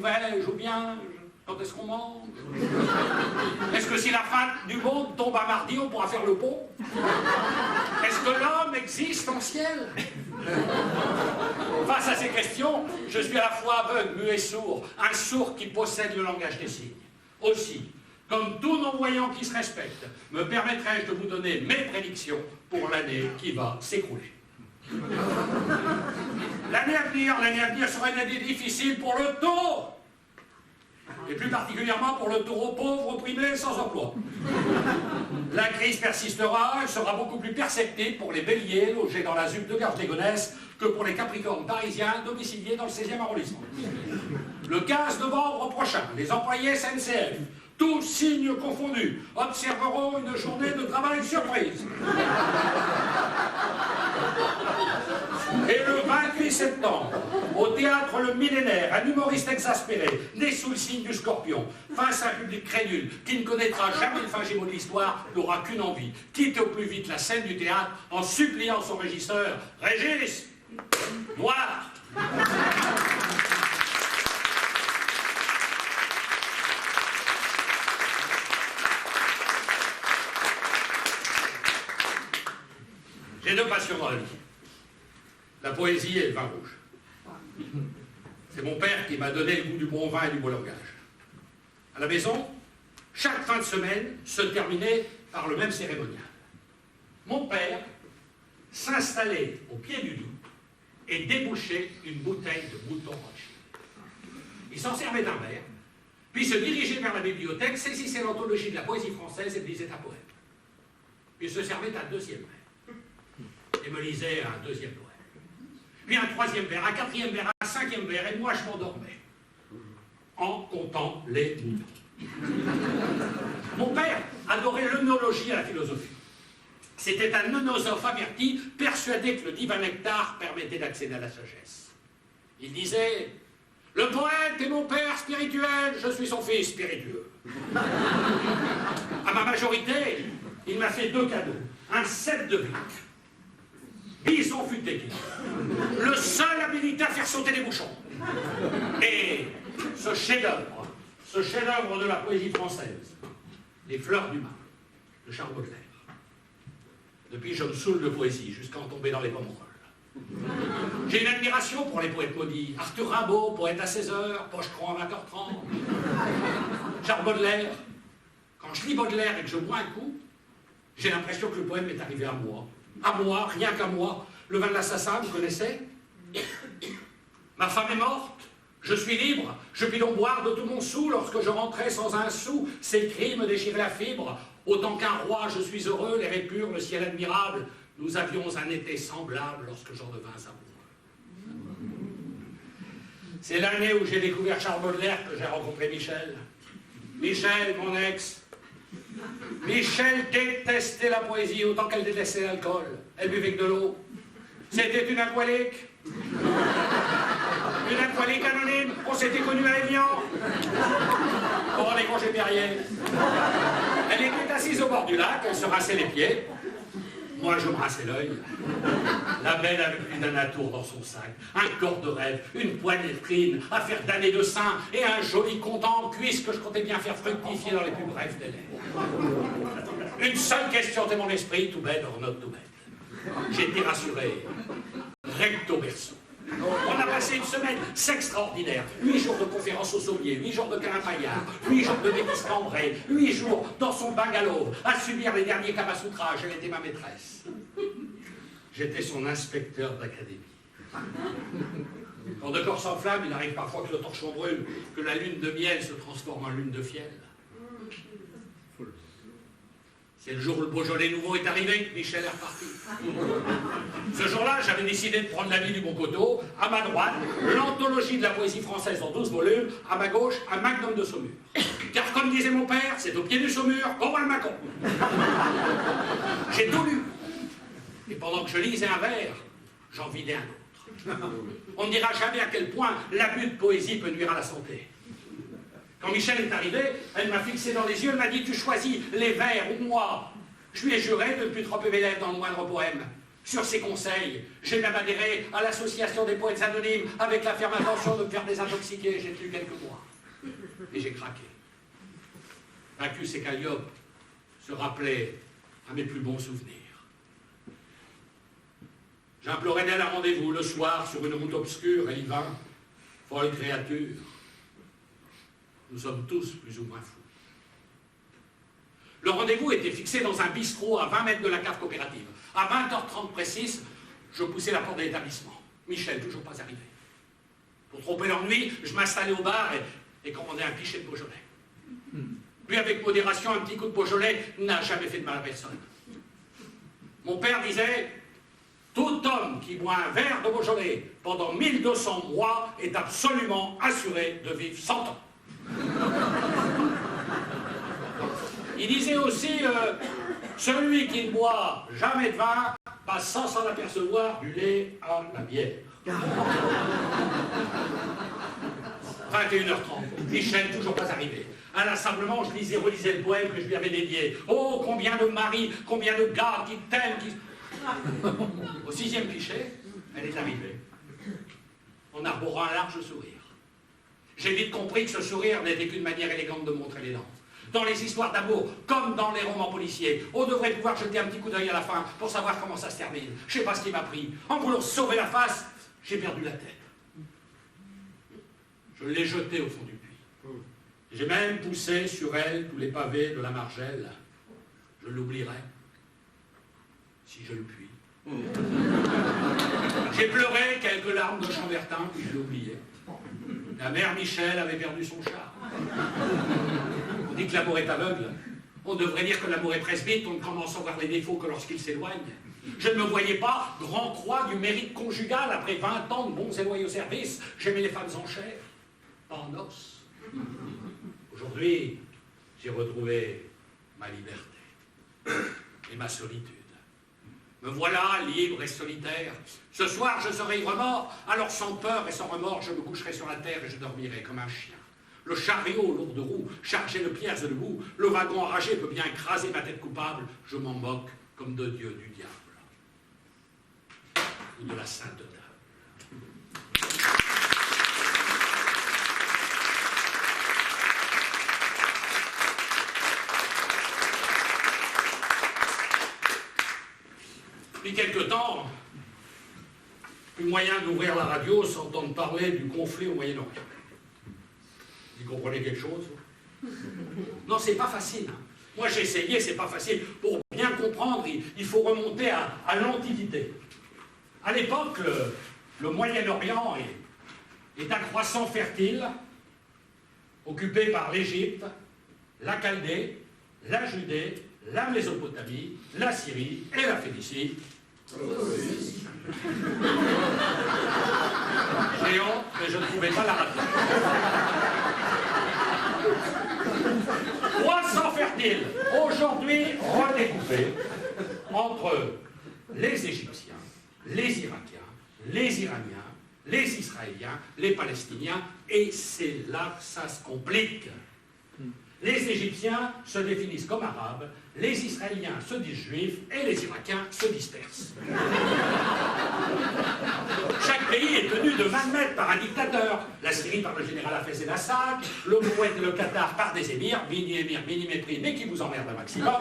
Vais-je ou bien quand est-ce qu'on mange? Est-ce que si la fin du monde tombe à mardi, on pourra faire le pont? Est-ce que l'homme existe en ciel? Face à ces questions, je suis à la fois aveugle, muet et sourd, un sourd qui possède le langage des signes. Aussi, comme tous non-voyants qui se respectent, me permettrai-je de vous donner mes prédictions pour l'année qui va s'écrouler. L'année à venir sera une année difficile pour le taureau, et plus particulièrement pour le taureau pauvre, opprimé, sans emploi. La crise persistera, elle sera beaucoup plus perceptible pour les béliers logés dans la ZUC de Garges-les-Gonesse que pour les capricornes parisiens domiciliés dans le 16e arrondissement. Le 15 novembre prochain, les employés SNCF, tous signes confondus, observeront une journée de travail surprise. Et le 28 septembre, au théâtre Le Millénaire, un humoriste exaspéré, né sous le signe du Scorpion, face à un public crédule qui ne connaîtra jamais le fin gémeaux de l'histoire, n'aura qu'une envie, quitter au plus vite la scène du théâtre en suppliant son régisseur « Régis, noir !» J'ai deux passions dans la vie. La poésie et le vin rouge. C'est mon père qui m'a donné le goût du bon vin et du beau langage. À la maison, chaque fin de semaine se terminait par le même cérémonial. Mon père s'installait au pied du lit et débouchait une bouteille de Mouton Rothschild. Il s'en servait d'un verre, puis se dirigeait vers la bibliothèque, saisissait l'anthologie de la poésie française et me lisait un poème. Puis il se servait un deuxième verre et me lisait un deuxième poème. Puis un troisième verre, un quatrième verre, un cinquième verre, et moi je m'endormais en comptant les moutons. Mon père adorait l'œnologie à la philosophie. C'était un œnosophe averti, persuadé que le divin nectar permettait d'accéder à la sagesse. Il disait « Le poète est mon père spirituel, je suis son fils spiritueux. » À ma majorité, il m'a fait deux cadeaux, un 7 de briques. Bison futé, le seul habilité à faire sauter les bouchons. Et ce chef-d'œuvre de la poésie française, Les Fleurs du Mal, de Charles Baudelaire. Depuis, je me saoule de poésie, jusqu'à en tomber dans les pommes molles. J'ai une admiration pour les poètes maudits. Arthur Rimbaud, poète à 16h, Poche-Cron à 20h30. Charles Baudelaire. Quand je lis Baudelaire et que je bois un coup, j'ai l'impression que le poème est arrivé à moi. À moi, rien qu'à moi. Le vin de l'assassin, vous connaissez? Ma femme est morte, je suis libre, je puis donc boire de tout mon sou lorsque je rentrais sans un sou. Ces cris me déchiraient la fibre. Autant qu'un roi, je suis heureux, l'air est pur, le ciel admirable. Nous avions un été semblable lorsque j'en devins amoureux. C'est l'année où j'ai découvert Charles Baudelaire que j'ai rencontré Michel. Michel, mon ex. Michel détestait la poésie autant qu'elle détestait l'alcool. Elle buvait que de l'eau. C'était une alcoolique. Une alcoolique anonyme. On s'était connus à Évian. Pendant les congés Perrier. Elle était assise au bord du lac, elle se rassait les pieds. Moi, je me rassais l'œil. La belle avait plus d'un atour dans son sac, un corps de rêve, une poitrine à faire damner de sein et un joli comptant en cuisse que je comptais bien faire fructifier dans les plus brefs délais. Une seule question de mon esprit, tout bête, hors note tout bête. J'étais rassuré, recto verso. On a passé une semaine extraordinaire. 8 jours de conférences au sommier, 8 jours de Carapaillard, 8 jours de Métis Cambrai, 8 jours dans son bungalow, à subir les derniers Kamasutras. Elle était ma maîtresse. J'étais son inspecteur d'académie. Quand le corps s'enflamme, il arrive parfois que le torchon brûle, que la lune de miel se transforme en lune de fiel. C'est le jour où le Beaujolais nouveau est arrivé que Michel est reparti. Ce jour-là, j'avais décidé de prendre la vie du bon coteau. À ma droite, l'anthologie de la poésie française en 12 volumes. À ma gauche, un magnum de Saumur. Car comme disait mon père, c'est au pied du Saumur qu'on voit le Macon. J'ai tout lu. Et pendant que je lisais un vers, j'en vidais un autre. On ne dira jamais à quel point l'abus de poésie peut nuire à la santé. Quand Michel est arrivé, elle m'a fixé dans les yeux, elle m'a dit « Tu choisis les vers ou moi ?» Je lui ai juré de ne plus tremper mes lèvres dans le moindre poème. Sur ses conseils, j'ai même adhéré à l'association des poètes anonymes avec la ferme intention de me faire désintoxiquer. J'ai tenu quelques mois. Et j'ai craqué. Bacchus et Calliope se rappelaient à mes plus bons souvenirs. J'implorais d'elle un rendez-vous le soir sur une route obscure et il vint, folle créature. Nous sommes tous plus ou moins fous. Le rendez-vous était fixé dans un bistrot à 20 mètres de la cave coopérative. À 20h30 précise, je poussais la porte de l'établissement. Michel, toujours pas arrivé. Pour tromper l'ennui, je m'installais au bar et commandais un pichet de Beaujolais. Lui, avec modération, un petit coup de Beaujolais n'a jamais fait de mal à personne. Mon père disait, tout homme qui boit un verre de Beaujolais pendant 1200 mois est absolument assuré de vivre 100 ans. Il disait aussi, celui qui ne boit jamais de vin passe sans s'en apercevoir du lait à la bière. 21h30, Michel toujours pas arrivé. Inlassablement, je relisais le poème que je lui avais dédié. Oh, combien de maris, combien de gars qui t'aiment, qui... Au 6e pichet, elle est arrivée, en arborant un large sourire. J'ai vite compris que ce sourire n'était qu'une manière élégante de montrer les dents. Dans les histoires d'amour, comme dans les romans policiers, on devrait pouvoir jeter un petit coup d'œil à la fin pour savoir comment ça se termine. Je sais pas ce qui m'a pris. En voulant sauver la face, j'ai perdu la tête. Je l'ai jetée au fond du puits. J'ai même poussé sur elle tous les pavés de la margelle. Je l'oublierai, si je le puis. J'ai pleuré quelques larmes de Chambertin, puis je l'ai oublié. La mère Michel avait perdu son chat. On dit que l'amour est aveugle. On devrait dire que l'amour est presbyte, on ne commence à voir les défauts que lorsqu'il s'éloigne. Je ne me voyais pas grand croix du mérite conjugal après 20 ans de bons et loyaux services. J'aimais les femmes en chair, pas en os. Aujourd'hui, j'ai retrouvé ma liberté et ma solitude. Me voilà, libre et solitaire. Ce soir, je serai ivre-mort, alors sans peur et sans remords, je me coucherai sur la terre et je dormirai comme un chien. Le chariot lourd de roues, chargé de pierres et de boue, le wagon enragé peut bien écraser ma tête coupable, je m'en moque comme de Dieu du diable. Ou de la sainteté. Depuis quelque temps, plus moyen d'ouvrir la radio sans entendre parler du conflit au Moyen-Orient. Vous comprenez quelque chose? Non, c'est pas facile. Moi, j'ai essayé, c'est pas facile. Pour bien comprendre, il faut remonter à l'Antiquité. À l'époque, le Moyen-Orient est un croissant fertile, occupé par l'Égypte, la Chaldée, la Judée, la Mésopotamie, la Syrie et la Phénicie. J'ai honte, mais je ne pouvais pas la rater. Croissant fertile, aujourd'hui redécoupé entre les Égyptiens, les Irakiens, les Iraniens, les Israéliens, les Palestiniens, et c'est là que ça se complique. Les Égyptiens se définissent comme arabes, les Israéliens se disent juifs et les Irakiens se dispersent. Chaque pays est tenu de 20 mètres par un dictateur. La Syrie par le général Hafez el-Assad, le Koweït et le Qatar par des émirs, mini mépris, mais qui vous emmerde un maximum.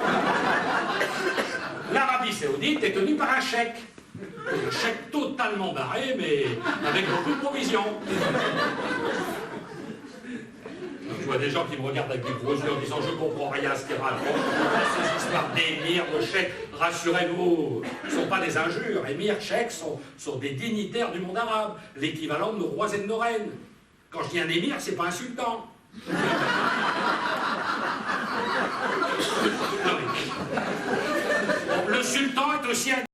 L'Arabie saoudite est tenue par un cheikh. Un cheikh totalement barré, mais avec beaucoup de provisions. Je vois des gens qui me regardent avec des gros yeux en disant « Je comprends rien à ce qu'ils racontent. » Ces histoires d'émirs, de cheikhs, rassurez-vous, ne sont pas des injures. Émirs, cheikhs sont des dignitaires du monde arabe, l'équivalent de nos rois et de nos reines. Quand je dis un émir, c'est pas insultant.